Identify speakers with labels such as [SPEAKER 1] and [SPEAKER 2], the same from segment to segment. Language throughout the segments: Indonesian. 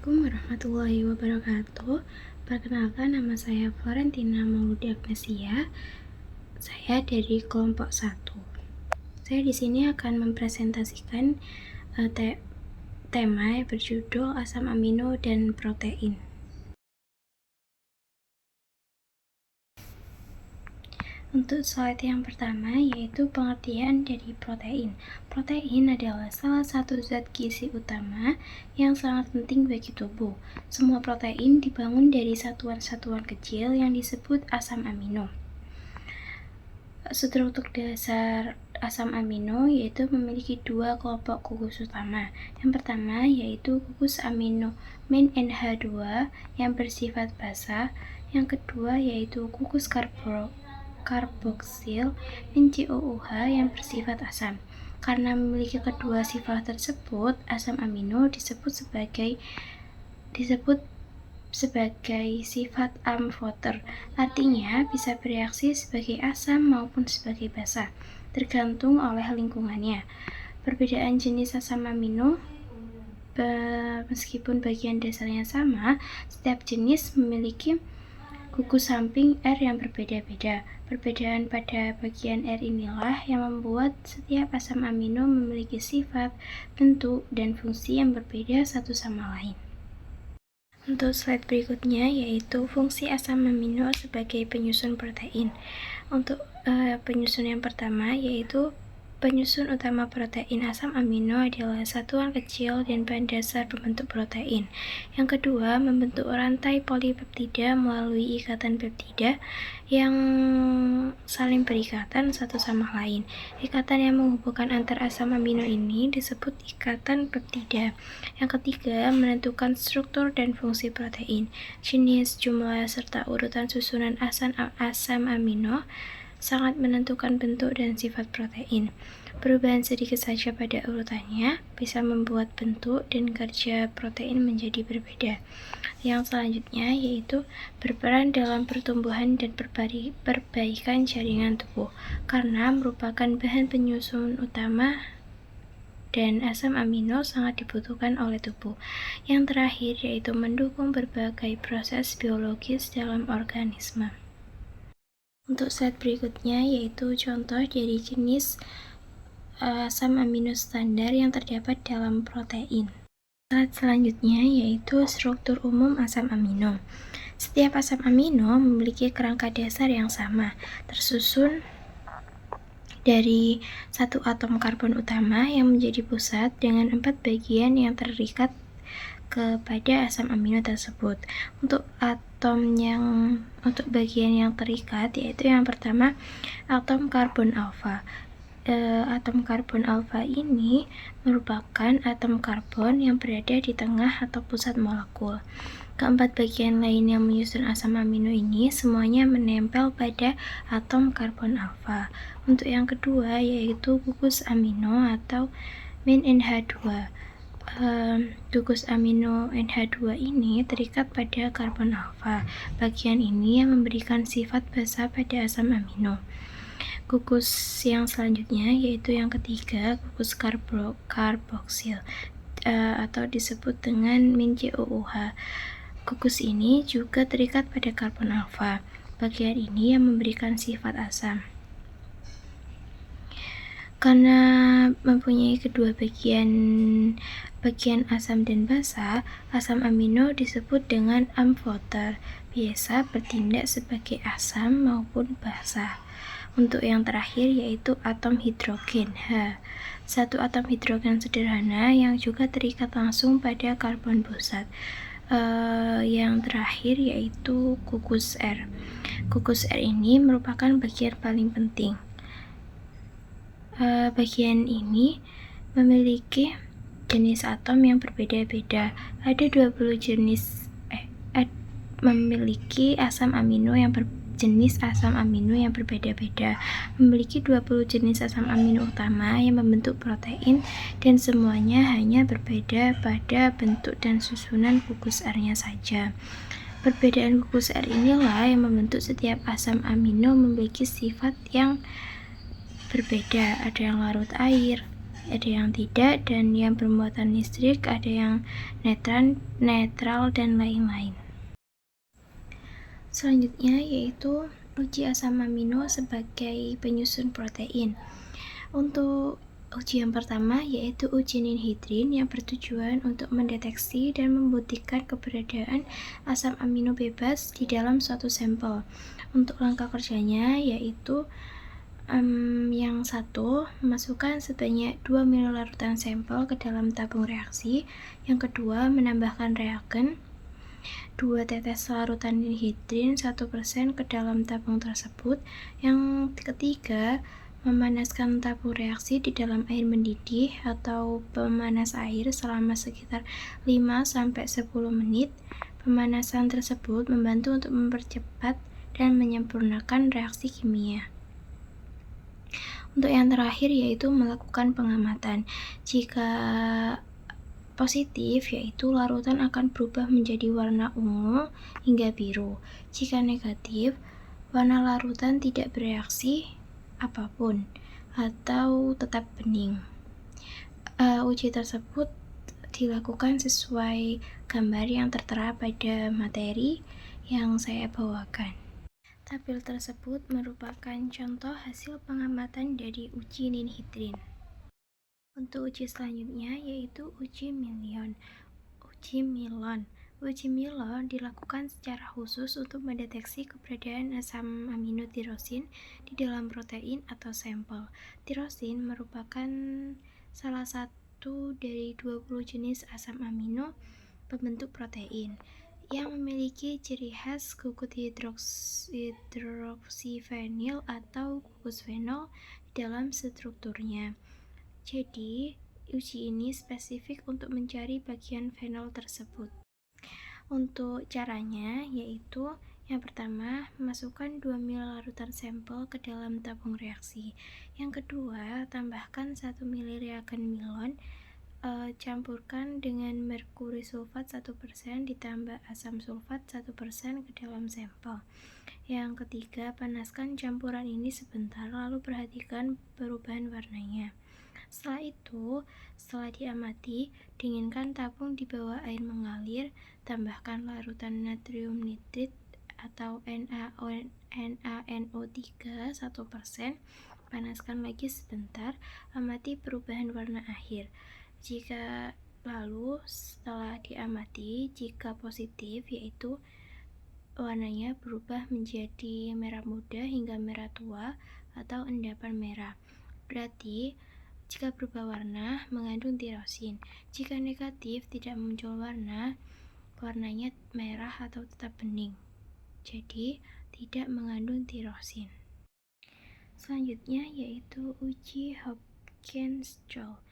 [SPEAKER 1] Assalamualaikum warahmatullahi wabarakatuh. Perkenalkan, nama saya Florentina Mauludi Agnesia. Saya dari kelompok 1. Saya di sini akan mempresentasikan tema berjudul asam amino dan protein. Untuk slide yang pertama yaitu pengertian dari protein. Protein adalah salah satu zat gizi utama yang sangat penting bagi tubuh. Semua protein dibangun dari satuan-satuan kecil yang disebut asam amino. Struktur dasar asam amino yaitu memiliki dua kelompok gugus utama. Yang pertama yaitu gugus amino min NH2 yang bersifat basa. Yang kedua yaitu gugus karboksil min COOH yang bersifat asam. Karena memiliki kedua sifat tersebut, asam amino disebut sebagai sifat amfoter, artinya bisa bereaksi sebagai asam maupun sebagai basa, tergantung oleh lingkungannya. Perbedaan jenis asam amino, meskipun bagian dasarnya sama, setiap jenis memiliki gugus samping R yang berbeda-beda. Perbedaan pada bagian R inilah yang membuat setiap asam amino memiliki sifat, bentuk, dan fungsi yang berbeda satu sama lain. Untuk slide berikutnya yaitu fungsi asam amino sebagai penyusun protein. Untuk penyusun yang pertama yaitu penyusun utama protein asam amino adalah satuan kecil dan bahan dasar pembentuk protein. Yang kedua, membentuk rantai polipeptida melalui ikatan peptida yang saling berikatan satu sama lain. Ikatan yang menghubungkan antar asam amino ini disebut ikatan peptida. Yang ketiga, menentukan struktur dan fungsi protein. Jenis, jumlah, serta urutan susunan asam amino sangat menentukan bentuk dan sifat protein. Perubahan sedikit saja pada urutannya bisa membuat bentuk dan kerja protein menjadi berbeda. Yang selanjutnya yaitu berperan dalam pertumbuhan dan perbaikan jaringan tubuh, karena merupakan bahan penyusun utama dan asam amino sangat dibutuhkan oleh tubuh. Yang terakhir yaitu mendukung berbagai proses biologis dalam organisme. Untuk slide berikutnya yaitu contoh dari jenis asam amino standar yang terdapat dalam protein. Slide selanjutnya yaitu struktur umum asam amino. Setiap asam amino memiliki kerangka dasar yang sama, tersusun dari satu atom karbon utama yang menjadi pusat dengan 4 bagian yang terikat kepada asam amino tersebut. Untuk bagian yang terikat yaitu yang pertama atom karbon alfa. Atom karbon alfa ini merupakan atom karbon yang berada di tengah atau pusat molekul. Keempat bagian lain yang menyusun asam amino ini semuanya menempel pada atom karbon alfa. Untuk yang kedua yaitu gugus amino atau min NH2. Gugus amino NH2 ini terikat pada karbon alfa. Bagian ini yang memberikan sifat basa pada asam amino. Gugus yang selanjutnya yaitu yang ketiga, gugus karboksil atau disebut dengan min COOH. Gugus ini juga terikat pada karbon alfa. Bagian ini yang memberikan sifat asam. Karena mempunyai kedua bagian asam dan basa, asam amino disebut dengan amfoter, biasa bertindak sebagai asam maupun basa. Untuk yang terakhir yaitu atom hidrogen H. Satu atom hidrogen sederhana yang juga terikat langsung pada karbon pusat. Yang terakhir yaitu gugus R. Gugus R ini merupakan bagian paling penting. Bagian ini memiliki jenis atom yang berbeda-beda. Ada 20 jenis memiliki asam amino yang jenis asam amino yang berbeda-beda. Memiliki 20 jenis asam amino utama yang membentuk protein dan semuanya hanya berbeda pada bentuk dan susunan gugus R-nya saja. Perbedaan gugus R inilah yang membentuk setiap asam amino memiliki sifat yang berbeda. Ada yang larut air, ada yang tidak, dan yang bermuatan listrik, ada yang netral, dan lain-lain. Selanjutnya yaitu uji asam amino sebagai penyusun protein. Untuk uji yang pertama yaitu uji ninhidrin yang bertujuan untuk mendeteksi dan membuktikan keberadaan asam amino bebas di dalam suatu sampel. Untuk langkah kerjanya yaitu yang satu, masukkan sebanyak 2 ml larutan sampel ke dalam tabung reaksi. Yang kedua, menambahkan reagen 2 tetes larutan ninhidrin 1% ke dalam tabung tersebut. Yang ketiga, memanaskan tabung reaksi di dalam air mendidih atau pemanas air selama sekitar 5-10 menit. Pemanasan tersebut membantu untuk mempercepat dan menyempurnakan reaksi kimia. Untuk yang terakhir yaitu melakukan pengamatan. Jika positif, yaitu larutan akan berubah menjadi warna ungu hingga biru. Jika negatif, warna larutan tidak bereaksi apapun atau tetap bening. Uji tersebut dilakukan sesuai gambar yang tertera pada materi yang saya bawakan. Tabel tersebut merupakan contoh hasil pengamatan dari uji ninhidrin. Untuk uji selanjutnya yaitu uji Milon. Uji Milon dilakukan secara khusus untuk mendeteksi keberadaan asam amino tirosin di dalam protein atau sampel. Tirosin merupakan salah satu dari 20 jenis asam amino pembentuk protein yang memiliki ciri khas gugus hidroksifenil atau gugus fenol dalam strukturnya. Jadi, uji ini spesifik untuk mencari bagian fenol tersebut. Untuk caranya yaitu yang pertama, masukkan 2 ml larutan sampel ke dalam tabung reaksi. Yang kedua, tambahkan 1 ml reagen Milon, campurkan dengan merkuri sulfat 1% ditambah asam sulfat 1% ke dalam sampel. Yang ketiga, panaskan campuran ini sebentar lalu perhatikan perubahan warnanya. Setelah itu, setelah diamati, dinginkan tabung di bawah air mengalir, tambahkan larutan natrium nitrit atau NaNO3 1%, panaskan lagi sebentar, amati perubahan warna akhir. Setelah diamati, jika positif yaitu warnanya berubah menjadi merah muda hingga merah tua atau endapan merah. Berarti jika berubah warna mengandung tirosin. Jika negatif tidak muncul warnanya merah atau tetap bening. Jadi tidak mengandung tirosin. Selanjutnya yaitu uji Hopkins-Joule.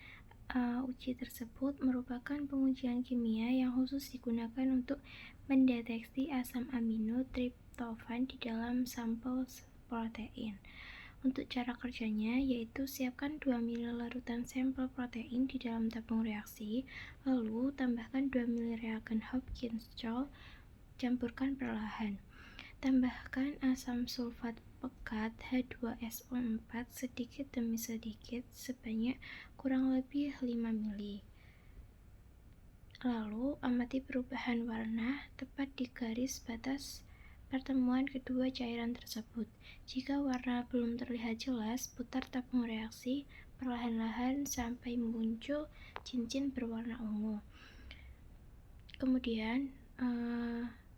[SPEAKER 1] Uji tersebut merupakan pengujian kimia yang khusus digunakan untuk mendeteksi asam amino triptofan di dalam sampel protein. Untuk cara kerjanya yaitu siapkan 2 ml larutan sampel protein di dalam tabung reaksi, lalu tambahkan 2 ml reagen Hopkins-Joule, campurkan perlahan. Tambahkan asam sulfat pekat H2SO4 sedikit demi sedikit sebanyak kurang lebih 5 ml. Lalu amati perubahan warna tepat di garis batas pertemuan kedua cairan tersebut. Jika warna belum terlihat jelas, putar tabung reaksi perlahan-lahan sampai muncul cincin berwarna ungu. Kemudian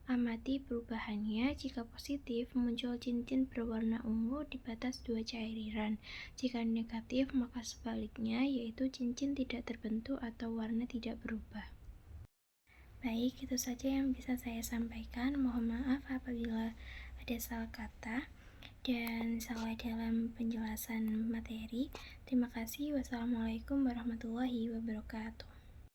[SPEAKER 1] amati perubahannya. Jika positif, muncul cincin berwarna ungu di batas dua cairan. Jika negatif, maka sebaliknya, yaitu cincin tidak terbentuk atau warna tidak berubah. Baik, itu saja yang bisa saya sampaikan. Mohon maaf apabila ada salah kata dan salah dalam penjelasan materi. Terima kasih. Wassalamualaikum warahmatullahi wabarakatuh.